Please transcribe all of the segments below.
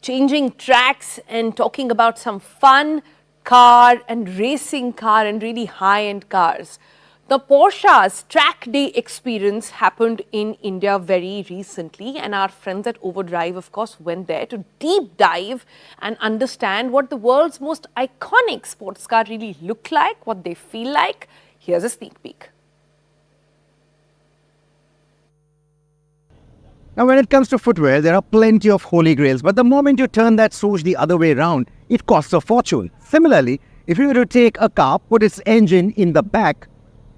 changing tracks and talking about some fun car and racing car and really high-end cars. The Porsche's Track Day Experience happened in India very recently, and our friends at Overdrive, of course, went there to deep dive and understand what the world's most iconic sports car really look like, what they feel like. Here's a sneak peek. Now, when it comes to footwear, there are plenty of holy grails, but the moment you turn that swoosh the other way around, it costs a fortune. Similarly, if you were to take a car, put its engine in the back,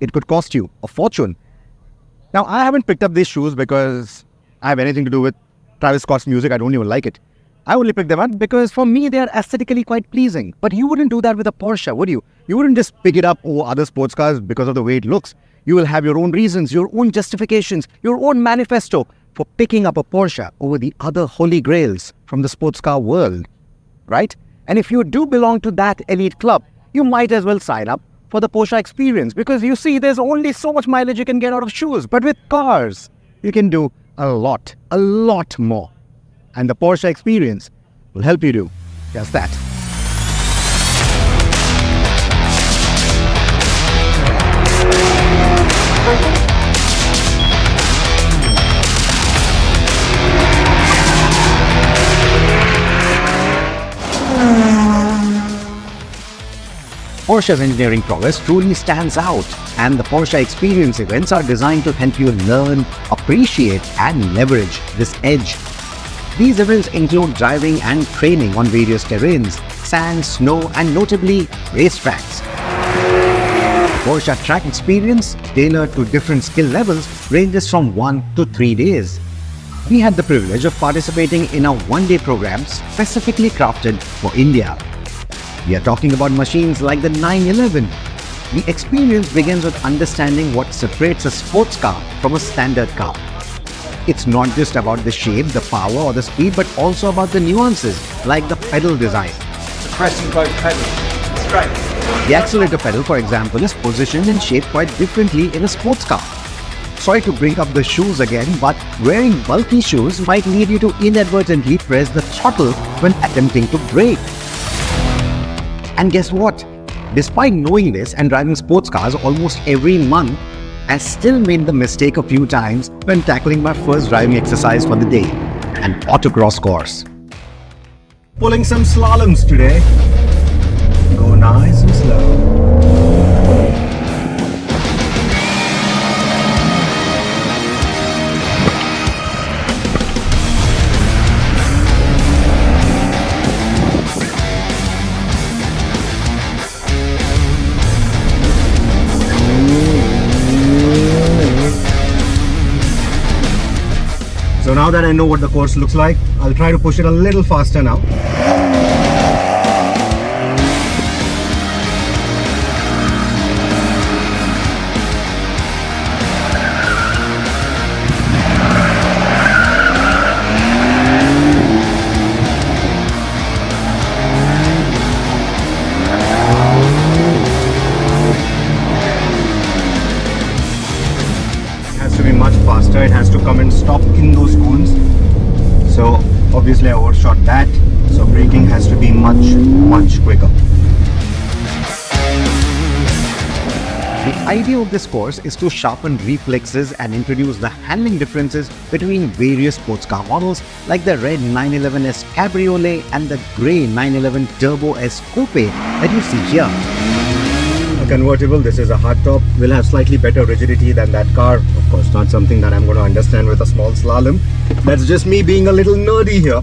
it could cost you a fortune. Now, I haven't picked up these shoes because I have anything to do with Travis Scott's music. I don't even like it. I only picked them up because for me, they are aesthetically quite pleasing. But you wouldn't do that with a Porsche, would you? You wouldn't just pick it up over other sports cars because of the way it looks. You will have your own reasons, your own justifications, your own manifesto for picking up a Porsche over the other holy grails from the sports car world, right? And if you do belong to that elite club, you might as well sign up for the Porsche Experience, because you see, there's only so much mileage you can get out of shoes. But with cars, you can do a lot more. And the Porsche Experience will help you do just that. Porsche's engineering prowess truly stands out, and the Porsche Experience events are designed to help you learn, appreciate, and leverage this edge. These events include driving and training on various terrains, sand, snow, and notably racetracks. Porsche Track Experience, tailored to different skill levels, ranges from 1 to 3 days. We had the privilege of participating in a one-day program specifically crafted for India. We are talking about machines like the 911. The experience begins with understanding what separates a sports car from a standard car. It's not just about the shape, the power or the speed, but also about the nuances like the pedal design. Pressing both pedals straight. The accelerator pedal, for example, is positioned and shaped quite differently in a sports car. Sorry to bring up the shoes again, but wearing bulky shoes might lead you to inadvertently press the throttle when attempting to brake. And guess what? Despite knowing this and driving sports cars almost every month, I still made the mistake a few times when tackling my first driving exercise for the day, an autocross course. Pulling some slaloms today. Go nice and slow. So now that I know what the course looks like, I'll try to push it a little faster now. Much faster. It has to come and stop in those cones. So obviously I overshot that. So braking has to be much quicker. The idea of this course is to sharpen reflexes and introduce the handling differences between various sports car models like the red 911S Cabriolet and the grey 911 Turbo S Coupe that you see here. A convertible, this is a hardtop, will have slightly better rigidity than that car. Of course, not something that I'm going to understand with a small slalom. That's just me being a little nerdy here.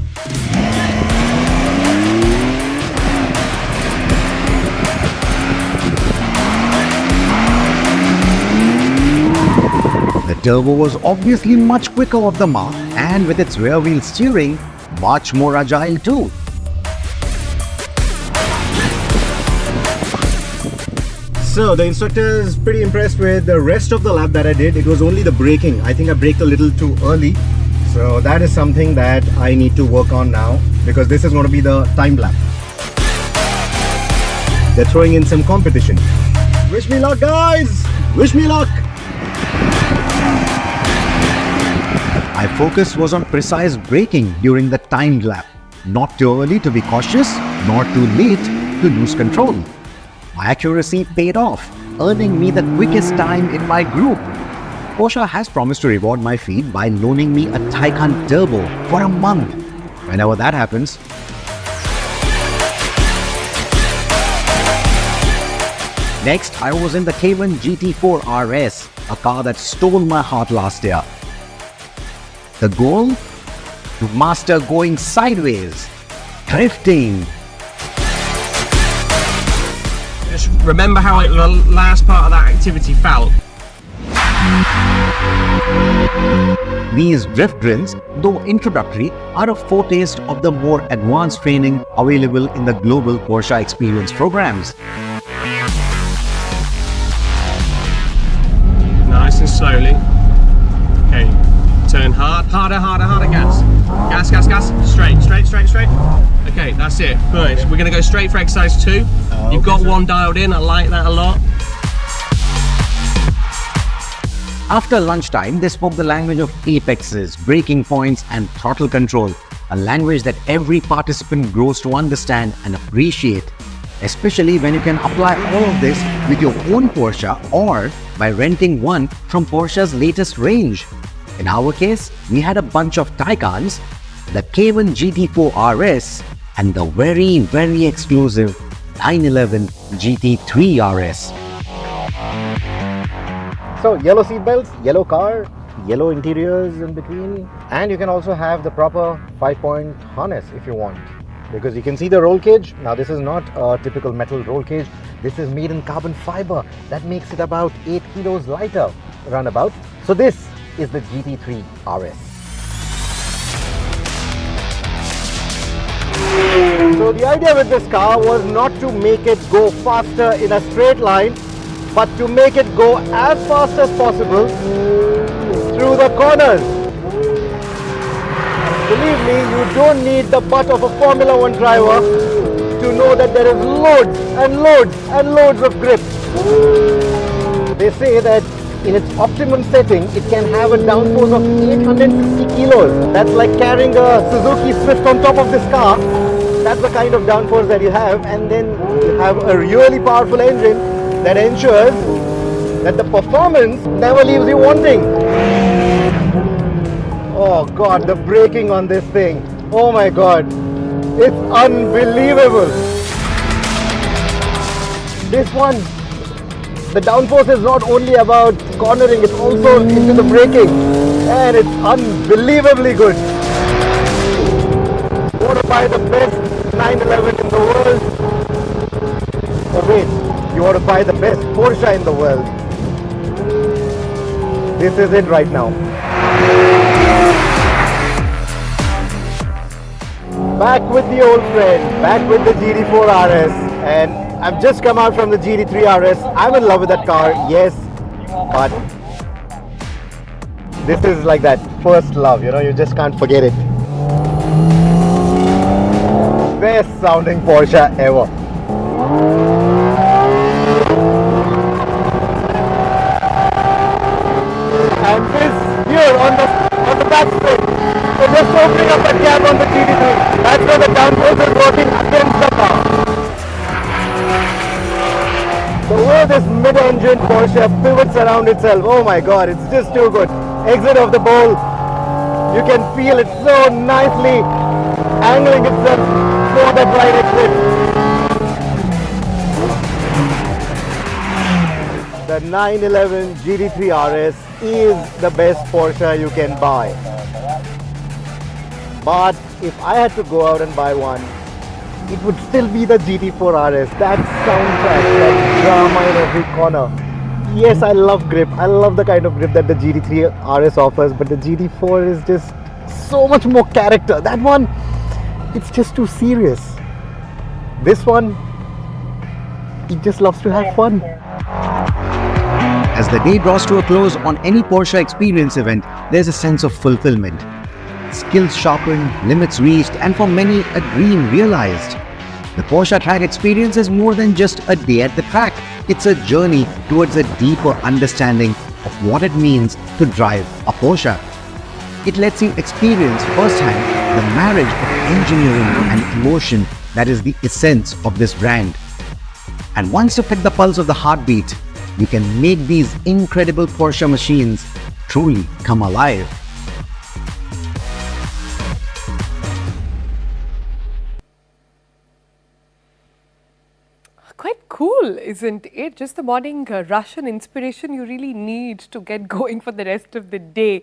The Turbo was obviously much quicker off the mark, and with its rear wheel steering, much more agile too. So the instructor is pretty impressed with the rest of the lap that I did. It was only the braking. I think I braked a little too early. So that is something that I need to work on now, because this is going to be the timed lap. They're throwing in some competition. Wish me luck, guys! Wish me luck! My focus was on precise braking during the timed lap. Not too early to be cautious, nor too late to lose control. My accuracy paid off, earning me the quickest time in my group. Porsche has promised to reward my feat by loaning me a Taycan Turbo for a month. Whenever that happens, next, I was in the K1 GT4 RS, a car that stole my heart last year. The goal? To master going sideways, drifting. Just remember how the last part of that activity felt. These drift drills, though introductory, are a foretaste of the more advanced training available in the global Porsche Experience programs. Nice and slowly. Okay, turn hard, harder gas. Gas, straight. Okay, that's it. Right, we're gonna go straight for exercise 2. You've got one dialed in, I like that a lot. After lunchtime, they spoke the language of apexes, braking points and throttle control, a language that every participant grows to understand and appreciate, especially when you can apply all of this with your own Porsche or by renting one from Porsche's latest range. In our case, we had a bunch of Taycans, the K1 GT4 RS and the very exclusive 911 GT3 RS. So yellow seat belts, yellow car, yellow interiors in between, and you can also have the proper 5-point harness if you want, because you can see the roll cage. Now this is not a typical metal roll cage, this is made in carbon fiber. That makes it about 8 kilos lighter runabout. So this is the GT3 RS. So the idea with this car was not to make it go faster in a straight line, but to make it go as fast as possible through the corners. Believe me, you don't need the butt of a Formula 1 driver to know that there is loads and loads of grip. They say that in its optimum setting, it can have a downforce of 860 kilos. That's like carrying a Suzuki Swift on top of this car. That's the kind of downforce that you have, and then you have a really powerful engine that ensures that the performance never leaves you wanting. Oh God, the braking on this thing. Oh my God, it's unbelievable. This one, the downforce is not only about cornering, it's also into the braking, and it's unbelievably good. You want to buy the best 911 in the world? Oh wait, you want to buy the best Porsche in the world? This is it right now. Back with the old friend, back with the GT4 RS, and I've just come out from the GT3 RS. I'm in love with that car, yes, but this is like that first love, you know, you just can't forget it. Best sounding Porsche ever. And this here on the back straight, so just opening up a gap on the GT3. That's where the downforce is working against the car. The way this mid-engine Porsche pivots around itself, oh my God, it's just too good. Exit of the bowl, you can feel it so nicely angling itself for that right exit. The 911 GT3 RS is the best Porsche you can buy. But if I had to go out and buy one, it would still be the GT4 RS. That soundtrack, that drama in every corner. Yes, I love grip. I love the kind of grip that the GT3 RS offers, but the GT4 is just so much more character. That one, it's just too serious. This one, it just loves to have fun. As the day draws to a close on any Porsche Experience event, there's a sense of fulfillment. Skills sharpened, limits reached, and for many, a dream realized. The Porsche Track Experience is more than just a day at the track. It's a journey towards a deeper understanding of what it means to drive a Porsche. It lets you experience firsthand the marriage of engineering and emotion that is the essence of this brand. And once you pick the pulse of the heartbeat, you can make these incredible Porsche machines truly come alive. Quite cool, isn't it? Just the morning rush and inspiration you really need to get going for the rest of the day.